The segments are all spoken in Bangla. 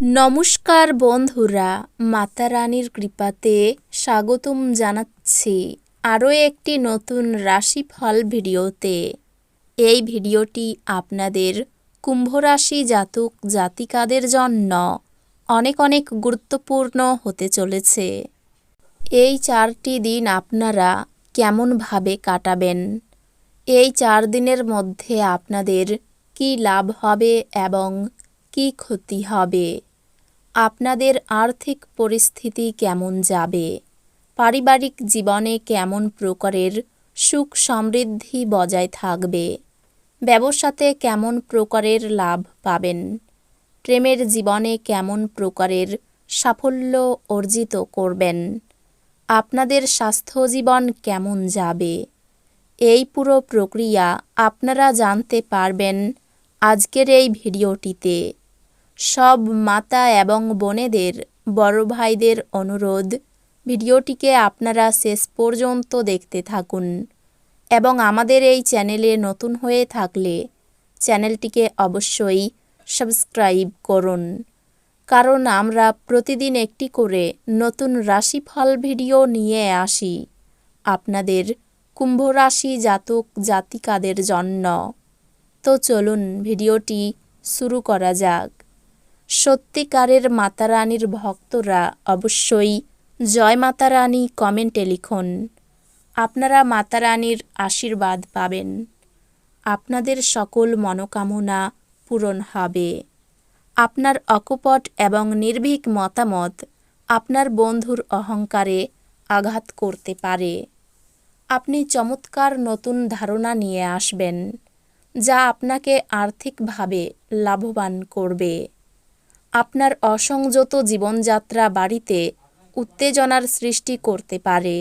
নমস্কার বন্ধুরা, মাতা রানীর কৃপাতে স্বাগতম জানাচ্ছি আরও একটি নতুন রাশিফল ভিডিওতে। এই ভিডিওটি আপনাদের কুম্ভ রাশি জাতক জাতিকাদের জন্য অনেক অনেক গুরুত্বপূর্ণ হতে চলেছে। এই 4টি দিন আপনারা কেমনভাবে কাটাবেন, এই 4 দিনের মধ্যে আপনাদের কি লাভ হবে এবং কি ক্ষতি হবে, আপনাদের আর্থিক পরিস্থিতি কেমন যাবে, পারিবারিক জীবনে কেমন প্রকারের সুখ সমৃদ্ধি বজায় থাকবে, ব্যবসাতে কেমন প্রকারের লাভ পাবেন, প্রেমের জীবনে কেমন প্রকারের সাফল্য অর্জিত করবেন, আপনাদের স্বাস্থ্য জীবন কেমন যাবে, এই পুরো প্রক্রিয়া আপনারা জানতে পারবেন আজকের এই ভিডিওটিতে। সব মাতা এবং বোনেদের, বড় ভাইদের অনুরোধ, ভিডিওটিকে আপনারা শেষ পর্যন্ত দেখতে থাকুন এবং আমাদের এই চ্যানেলে নতুন হয়ে থাকলে চ্যানেলটিকে অবশ্যই সাবস্ক্রাইব করুন, কারণ আমরা প্রতিদিন একটি করে নতুন রাশিফল ভিডিও নিয়ে আসি আপনাদের কুম্ভ রাশি জাতক জাতিকাদের জন্য। তো চলুন ভিডিওটি শুরু করা যাক। সত্যিকারের মাতা রানীর ভক্তরা অবশ্যই জয় মাতা রানী কমেন্টে লিখুন। আপনারা মাতা রানীর আশীর্বাদ পাবেন, আপনাদের সকল মনোকামনা পূরণ হবে। আপনার অকপট এবং নির্ভীক মতামত আপনার বন্ধুর অহংকারে আঘাত করতে পারে। আপনি চমৎকার নতুন ধারণা নিয়ে আসবেন, যা আপনাকে আর্থিকভাবে লাভবান করবে। আপনার অসংযত জীবনযাত্রা বাড়িতে উত্তেজনার সৃষ্টি করতে পারে,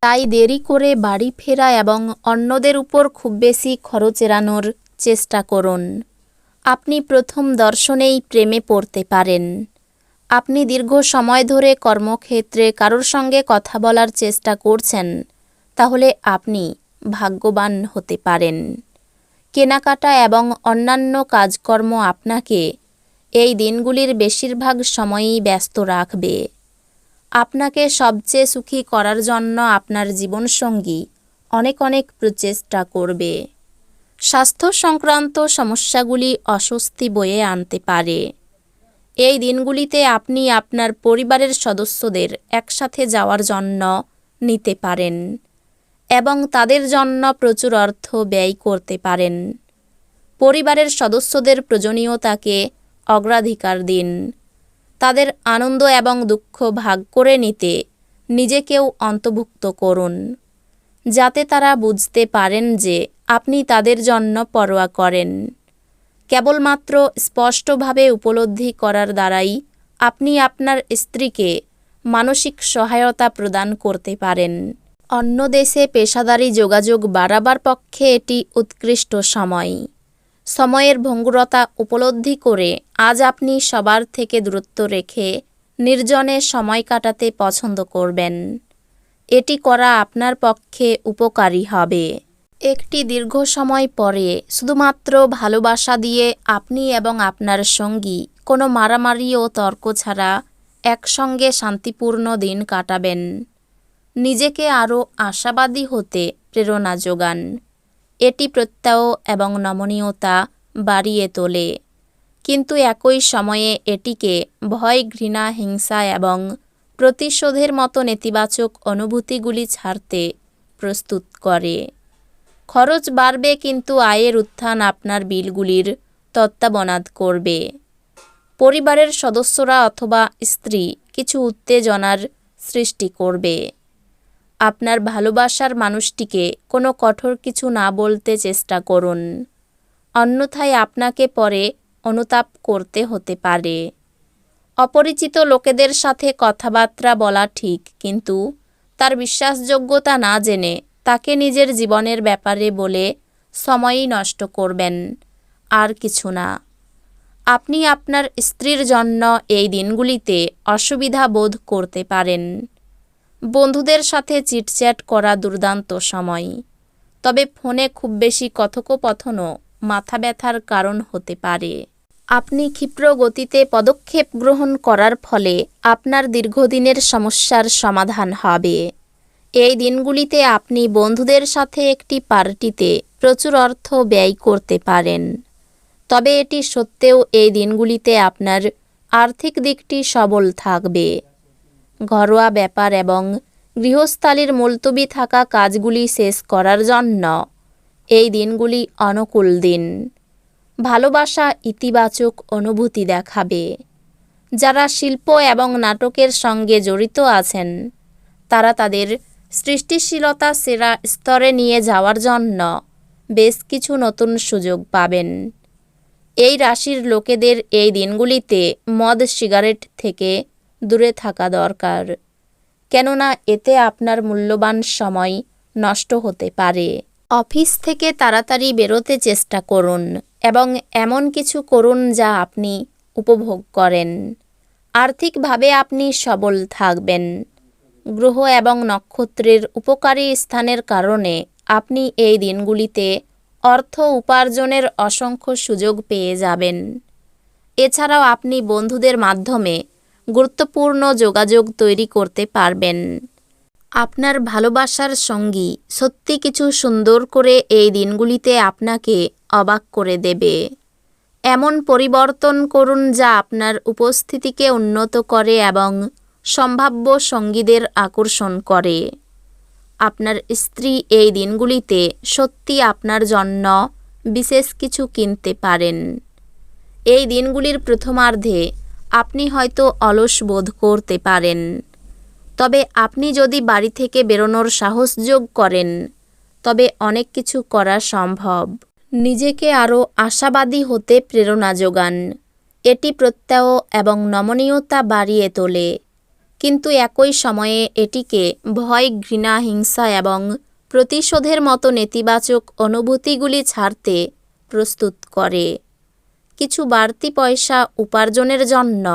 তাই দেরি করে বাড়ি ফেরা এবং অন্যদের উপর খুব বেশি খরচ এড়ানোর চেষ্টা করুন। আপনি প্রথম দর্শনেই প্রেমে পড়তে পারেন। আপনি দীর্ঘ সময় ধরে কর্মক্ষেত্রে কারোর সঙ্গে কথা বলার চেষ্টা করছেন, তাহলে আপনি ভাগ্যবান হতে পারেন। কেনাকাটা এবং অন্যান্য কাজকর্ম আপনাকে এই দিনগুলির বেশিরভাগ সময়ই ব্যস্ত রাখবে। আপনাকে সবচেয়ে সুখী করার জন্য আপনার জীবনসঙ্গী অনেক অনেক প্রচেষ্টা করবে। স্বাস্থ্য সংক্রান্ত সমস্যাগুলি অস্বস্তি বয়ে আনতে পারে। এই দিনগুলিতে আপনি আপনার পরিবারের সদস্যদের একসাথে যাওয়ার জন্য নিতে পারেন এবং তাদের জন্য প্রচুর অর্থ ব্যয় করতে পারেন। পরিবারের সদস্যদের প্রয়োজনীয়তাকে অগ্রাধিকার দিন। তাদের আনন্দ এবং দুঃখ ভাগ করে নিতে নিজেকেও অন্তর্ভুক্ত করুন, যাতে তারা বুঝতে পারেন যে আপনি তাদের জন্য পরোয়া করেন। কেবলমাত্র স্পষ্টভাবে উপলব্ধি করার দ্বারাই আপনি আপনার স্ত্রীকে মানসিক সহায়তা প্রদান করতে পারেন। অন্য দেশে পেশাদারি যোগাযোগ বাড়াবার পক্ষে এটি উৎকৃষ্ট সময়। সময়ের ভঙ্গুরতা উপলব্ধি করে আজ আপনি সবার থেকে দূরত্ব রেখে নির্জনে সময় কাটাতে পছন্দ করবেন। এটি করা আপনার পক্ষে উপকারী হবে। একটি দীর্ঘ সময় পরে শুধুমাত্র ভালোবাসা দিয়ে আপনি এবং আপনার সঙ্গী কোনো মারামারি ও তর্ক ছাড়া একসঙ্গে শান্তিপূর্ণ দিন কাটাবেন। নিজেকে আরও আশাবাদী হতে প্রেরণা যোগান। এটি প্রত্যয় এবং নমনীয়তা বাড়িয়ে তোলে, কিন্তু একই সময়ে এটিকে ভয়, ঘৃণা, হিংসা এবং প্রতিশোধের মতো নেতিবাচক অনুভূতিগুলি ছাড়তে প্রস্তুত করে। খরচ বাড়বে, কিন্তু আয়ের উত্থান আপনার বিলগুলির তত্ত্বাবধান করবে। পরিবারের সদস্যরা অথবা স্ত্রী কিছু উত্তেজনার সৃষ্টি করবে। আপনার ভালোবাসার মানুষটিকে কোনো কঠোর কিছু না বলতে চেষ্টা করুন, অন্যথায় আপনাকে পরে অনুতাপ করতে হতে পারে। অপরিচিত লোকেদের সাথে কথাবার্তা বলা ঠিক, কিন্তু তার বিশ্বাসযোগ্যতা না জেনে তাকে নিজের জীবনের ব্যাপারে বলে সময়ই নষ্ট করবেন, আর কিছু না। আপনি আপনার স্ত্রীর জন্য এই দিনগুলিতে অসুবিধা বোধ করতে পারেন। বন্ধুদের সাথে চিটচ্যাট করা দুর্দান্ত সময়, তবে ফোনে খুব বেশি কথোপকথনও মাথা ব্যথার কারণ হতে পারে। আপনি ক্ষিপ্র গতিতে পদক্ষেপ গ্রহণ করার ফলে আপনার দীর্ঘদিনের সমস্যার সমাধান হবে। এই দিনগুলিতে আপনি বন্ধুদের সাথে একটি পার্টিতে প্রচুর অর্থ ব্যয় করতে পারেন। তবে এটি সত্ত্বেও এই দিনগুলিতে আপনার আর্থিক দিকটি সবল থাকবে। ঘরোয়া ব্যাপার এবং গৃহস্থালির মুলতবি থাকা কাজগুলি শেষ করার জন্য এই দিনগুলি অনুকূল দিন। ভালোবাসা ইতিবাচক অনুভূতি দেখাবে। যারা শিল্প এবং নাটকের সঙ্গে জড়িত আছেন তারা তাদের সৃষ্টিশীলতা সেরা স্তরে নিয়ে যাওয়ার জন্য বেশ কিছু নতুন সুযোগ পাবেন। এই রাশির লোকেদের এই দিনগুলিতে মদ সিগারেট থেকে দূরে থাকা দরকার, কেননা এতে আপনার মূল্যবান সময় নষ্ট হতে পারে। অফিস থেকে তাড়াতাড়ি বেরোতে চেষ্টা করুন এবং এমন কিছু করুন যা আপনি উপভোগ করেন। আর্থিকভাবে আপনি সবল থাকবেন। গ্রহ এবং নক্ষত্রের উপকারী স্থানের কারণে আপনি এই দিনগুলিতে অর্থ উপার্জনের অসংখ্য সুযোগ পেয়ে যাবেন। এছাড়াও আপনি বন্ধুদের মাধ্যমে গুরুত্বপূর্ণ যোগাযোগ তৈরি করতে পারবেন। আপনার ভালোবাসার সঙ্গী সত্যি কিছু সুন্দর করে এই দিনগুলিতে আপনাকে অবাক করে দেবে। এমন পরিবর্তন করুন যা আপনার উপস্থিতিকে উন্নত করে এবং সম্ভাব্য সঙ্গীদের আকর্ষণ করে। আপনার স্ত্রী এই দিনগুলিতে সত্যি আপনার জন্য বিশেষ কিছু কিনতে পারেন। এই দিনগুলির প্রথমার্ধে আপনি হয়তো অলস বোধ করতে পারেন, তবে আপনি যদি বাড়ি থেকে বেরোনোর সাহস যোগ করেন তবে অনেক কিছু করা সম্ভব। নিজেকে আরও আশাবাদী হতে প্রেরণা যোগান। এটি প্রত্যয় এবং নমনীয়তা বাড়িয়ে তোলে, কিন্তু একই সময়ে এটিকে ভয়, ঘৃণা, হিংসা এবং প্রতিশোধের মতো নেতিবাচক অনুভূতিগুলি ছাড়তে প্রস্তুত করে। কিছু বাড়তি পয়সা উপার্জনের জন্য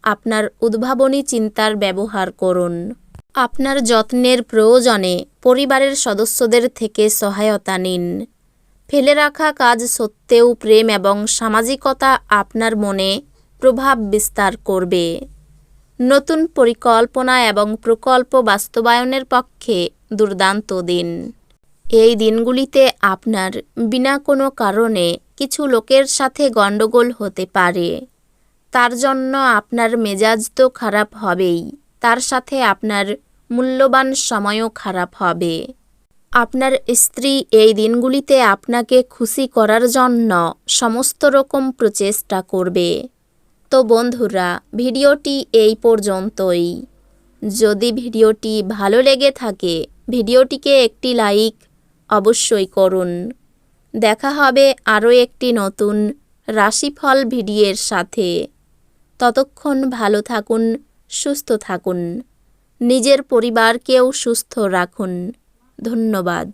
আপনার উদ্ভাবনী চিন্তার ব্যবহার করুন। আপনার যত্নের প্রয়োজনে পরিবারের সদস্যদের থেকে সহায়তা নিন। ফেলে রাখা কাজ সত্ত্বেও প্রেম এবং সামাজিকতা আপনার মনে প্রভাব বিস্তার করবে। নতুন পরিকল্পনা এবং প্রকল্প বাস্তবায়নের পক্ষে দুর্দান্ত দিন। এই দিনগুলিতে আপনার বিনা কোনো কারণে কিছু লোকের সাথে গণ্ডগোল হতে পারে। তার জন্য আপনার মেজাজ তো খারাপ হবেই, তার সাথে আপনার মূল্যবান সময়ও খারাপ হবে। আপনার স্ত্রী এই দিনগুলিতে আপনাকে খুশি করার জন্য সমস্ত রকম প্রচেষ্টা করবে। তো বন্ধুরা, ভিডিওটি এই পর্যন্তই। যদি ভিডিওটি ভালো লেগে থাকে ভিডিওটিকে একটি লাইক অবশ্যই করুন। দেখা হবে আরও একটি নতুন রাশিফল ভিডিওর সাথে। ততক্ষণ ভালো থাকুন, সুস্থ থাকুন, নিজের পরিবারকেও সুস্থ রাখুন। ধন্যবাদ।